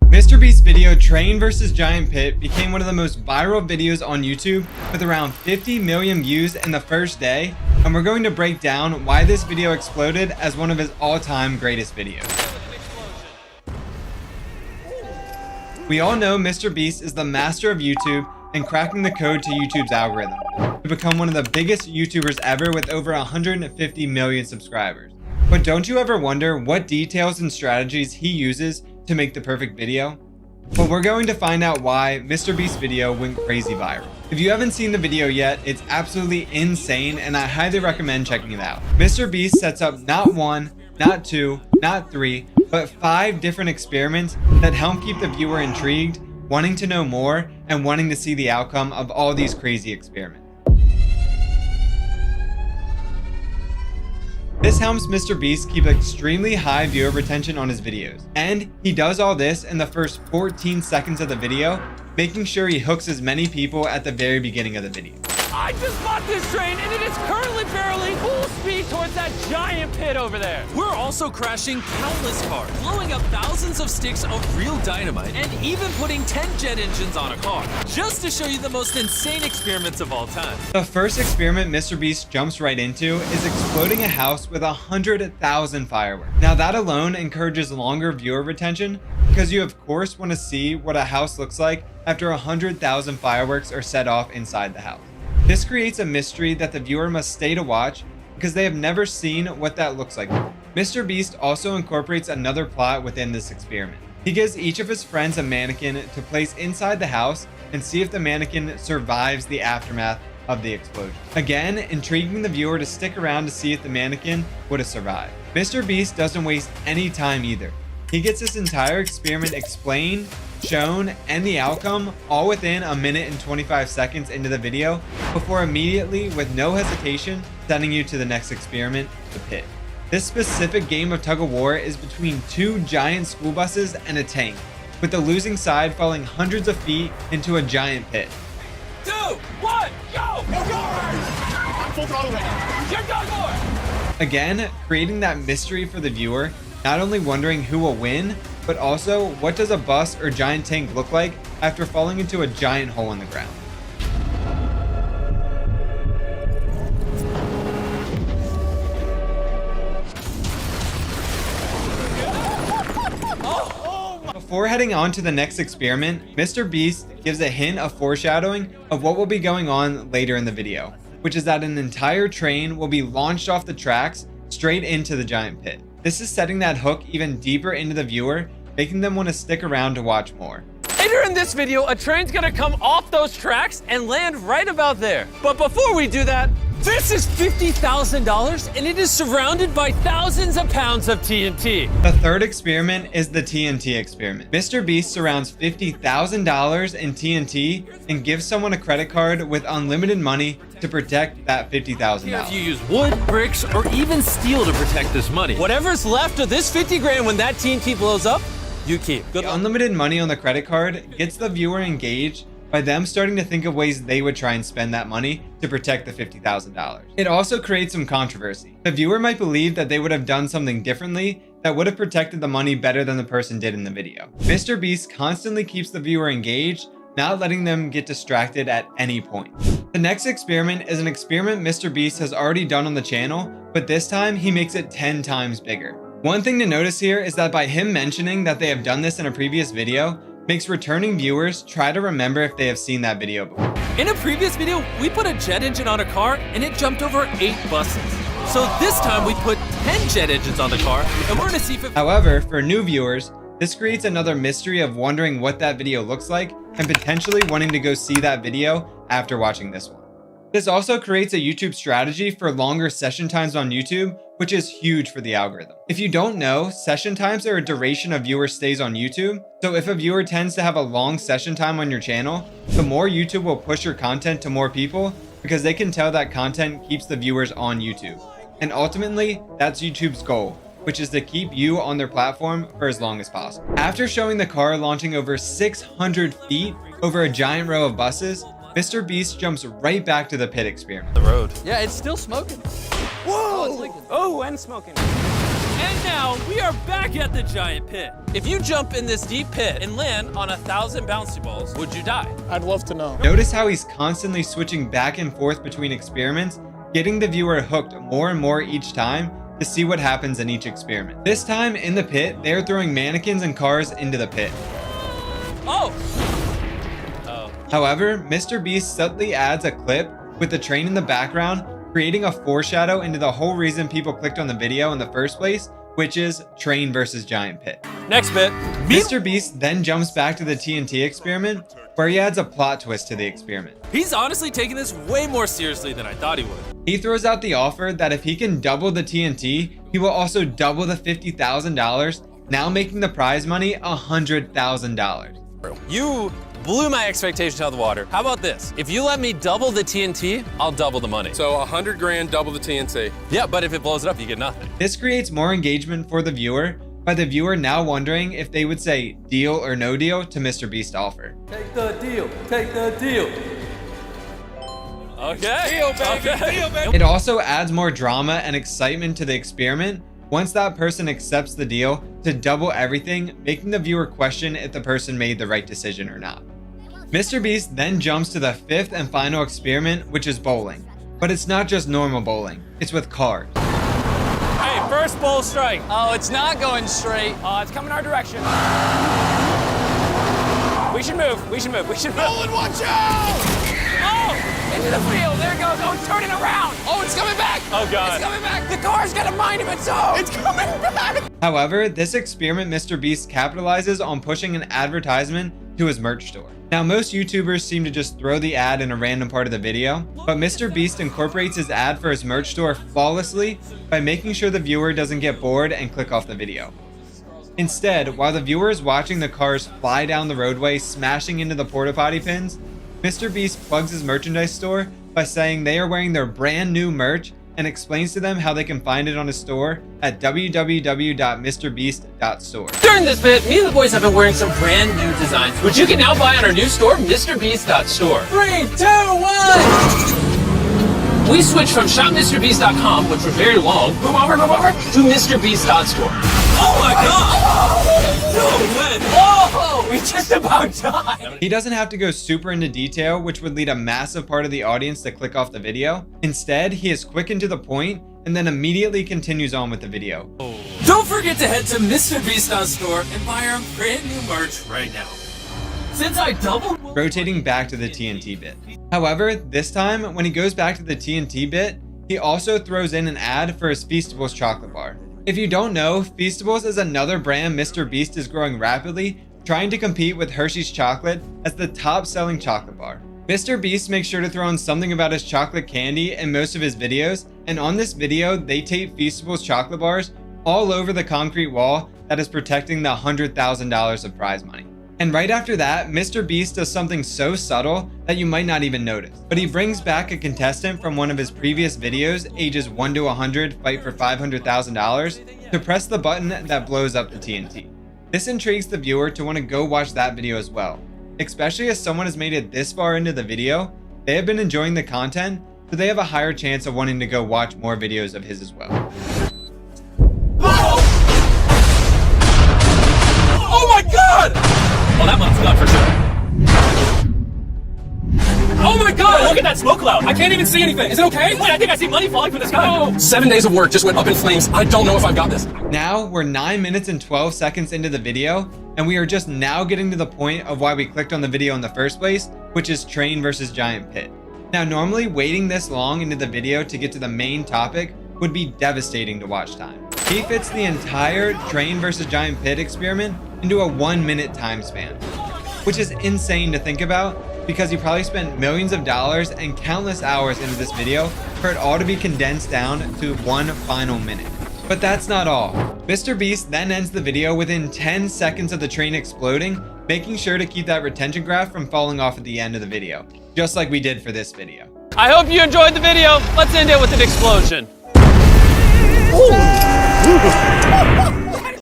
MrBeast's video Train vs Giant Pit became one of the most viral videos on YouTube with around 50 million views in the first day, and we're going to break down why this video exploded as one of his all-time greatest videos. We all know MrBeast is the master of YouTube and cracking the code to YouTube's algorithm to become one of the biggest YouTubers ever with over 150 million subscribers. But don't you ever wonder what details and strategies he uses to make the perfect video? Well, we're going to find out why MrBeast's video went crazy viral. If you haven't seen the video yet, it's absolutely insane and I highly recommend checking it out. MrBeast sets up not one, not two, not three, but 5 different experiments that help keep the viewer intrigued, wanting to know more, and wanting to see the outcome of all these crazy experiments. This helps MrBeast keep extremely high viewer retention on his videos. And he does all this in the first 14 seconds of the video, making sure he hooks as many people at the very beginning of the video. I just bought this train and it is currently barreling full speed towards that giant pit over there. We're also crashing countless cars, blowing up thousands of sticks of real dynamite, and even putting 10 jet engines on a car, just to show you the most insane experiments of all time. The first experiment MrBeast jumps right into is exploding a house with 100,000 fireworks. Now that alone encourages longer viewer retention because you of course want to see what a house looks like after 100,000 fireworks are set off inside the house. This creates a mystery that the viewer must stay to watch because they have never seen what that looks like. MrBeast also incorporates another plot within this experiment. He gives each of his friends a mannequin to place inside the house and see if the mannequin survives the aftermath of the explosion. Again, intriguing the viewer to stick around to see if the mannequin would have survived. MrBeast doesn't waste any time either. He gets this entire experiment explained, shown, and the outcome all within 1 minute and 25 seconds into the video before immediately, with no hesitation, sending you to the next experiment, the pit. This specific game of tug-of-war is between 2 giant school buses and a tank, with the losing side falling hundreds of feet into a giant pit. 2, 1, go! I'm full throttle right now. You're done for! Again, creating that mystery for the viewer, not only wondering who will win, but also what does a bus or giant tank look like after falling into a giant hole in the ground. Before heading on to the next experiment, MrBeast gives a hint of foreshadowing of what will be going on later in the video, which is that an entire train will be launched off the tracks straight into the giant pit. This is setting that hook even deeper into the viewer, making them want to stick around to watch more. Later in this video, a train's gonna come off those tracks and land right about there. But before we do that, this is $50,000 and it is surrounded by thousands of pounds of TNT. The third experiment is the TNT experiment. MrBeast surrounds $50,000 in TNT and gives someone a credit card with unlimited money to protect that $50,000. If you use wood, bricks, or even steel to protect this money, Whatever's left of this 50 grand when that TNT blows up, you keep. Good The luck. unlimited money on the credit card gets the viewer engaged by them starting to think of ways they would try and spend that money to protect the $50,000. It also creates some controversy. The viewer might believe that they would have done something differently that would have protected the money better than the person did in the video. MrBeast constantly keeps the viewer engaged, not letting them get distracted at any point. The next experiment is an experiment MrBeast has already done on the channel, but this time he makes it 10 times bigger. One thing to notice here is that by him mentioning that they have done this in a previous video, makes returning viewers try to remember if they have seen that video before. in a previous video, we put a jet engine on a car and it jumped over 8 buses. So this time we put 10 jet engines on the car and we're gonna see if it... However, for new viewers, this creates another mystery of wondering what that video looks like and potentially wanting to go see that video after watching this one. This also creates a YouTube strategy for longer session times on YouTube, which is huge for the algorithm. If you don't know, session times are a duration a viewer stays on YouTube. So if a viewer tends to have a long session time on your channel, the more YouTube will push your content to more people because they can tell that content keeps the viewers on YouTube. And ultimately, that's YouTube's goal, which is to keep you on their platform for as long as possible. After showing the car launching over 600 feet over a giant row of buses, MrBeast jumps right back to the pit experiment. The road. Yeah, it's still smoking. Whoa! Oh, and smoking. And now we are back at the giant pit. If you jump in this deep pit and land on 1,000 bouncy balls, would you die? I'd love to know. Notice how he's constantly switching back and forth between experiments, getting the viewer hooked more and more each time to see what happens in each experiment. This time in the pit, they're throwing mannequins and cars into the pit. Oh! However, MrBeast subtly adds a clip with the train in the background, creating a foreshadow into the whole reason people clicked on the video in the first place, which is train versus giant pit. Next bit. MrBeast then jumps back to the TNT experiment, where he adds a plot twist to the experiment. He's honestly taking this way more seriously than I thought he would. He throws out the offer that if he can double the TNT, he will also double the $50,000, now making the prize money $100,000. You blew my expectations out of the water. How about this? If you let me double the TNT, I'll double the money. So 100 grand, double the TNT. Yeah, but if it blows it up, you get nothing. This creates more engagement for the viewer, by the viewer now wondering if they would say deal or no deal to MrBeast's offer. Take the deal. Take the deal. Okay. Deal, baby. Okay. Deal, baby. It also adds more drama and excitement to the experiment once that person accepts the deal to double everything, making the viewer question if the person made the right decision or not. MrBeast then jumps to the fifth and final experiment, which is bowling. But it's not just normal bowling, it's with cars. Hey, first bowl strike. Oh, it's not going straight. It's coming our direction. We should move. We should move. We should move. Nolan, watch out! Oh, into the field. There it goes. Oh, it's turning around. Oh, it's coming back. Oh, God. It's coming back. The car's got a mind of its own. It's coming back. However, this experiment MrBeast capitalizes on pushing an advertisement to his merch store. Now, most YouTubers seem to just throw the ad in a random part of the video, but MrBeast incorporates his ad for his merch store flawlessly by making sure the viewer doesn't get bored and click off the video. Instead, while the viewer is watching the cars fly down the roadway, smashing into the porta potty pins, MrBeast plugs his merchandise store by saying they are wearing their brand new merch and explains to them how they can find it on his store at www.mrbeast.store. During this bit, me and the boys have been wearing some brand new designs, which you can now buy on our new store, MrBeast.store. 3, 2, 1! We switched from shopmrbeast.com, which was very long, move over, to MrBeast.store. Oh my God! No way! Whoa! We just about died! He doesn't have to go super into detail, which would lead a massive part of the audience to click off the video. Instead, he is quick and to the point, and then immediately continues on with the video. Don't forget to head to MrBeast.store and buy our brand new merch right now. Since I doubled... Rotating back to the TNT bit. However, this time, when he goes back to the TNT bit, he also throws in an ad for his Feastables chocolate bar. If you don't know, Feastables is another brand MrBeast is growing rapidly, trying to compete with Hershey's chocolate as the top-selling chocolate bar. MrBeast makes sure to throw in something about his chocolate candy in most of his videos, and on this video, they tape Feastables chocolate bars all over the concrete wall that is protecting the $100,000 of prize money. And right after that, MrBeast does something so subtle that you might not even notice. But he brings back a contestant from one of his previous videos, ages 1 to 100 fight for $500,000, to press the button that blows up the TNT. This intrigues the viewer to want to go watch that video as well. Especially as someone has made it this far into the video, they have been enjoying the content, so they have a higher chance of wanting to go watch more videos of his as well. Oh my God! Well, that one's gone for sure. Oh my God! Look at that smoke cloud! I can't even see anything. Is it okay? Wait, I think I see money falling from the sky. Oh. 7 days of work just went up in flames. I don't know if I've got this. Now, we're 9 minutes and 12 seconds into the video, and we are just now getting to the point of why we clicked on the video in the first place, which is train versus giant pit. Now, normally waiting this long into the video to get to the main topic would be devastating to watch time. He fits the entire train versus giant pit experiment into a 1 minute time span, which is insane to think about because he probably spent millions of dollars and countless hours into this video for it all to be condensed down to 1 final minute. But that's not all. MrBeast then ends the video within 10 seconds of the train exploding, making sure to keep that retention graph from falling off at the end of the video, just like we did for this video. I hope you enjoyed the video. Let's end it with an explosion. Ooh.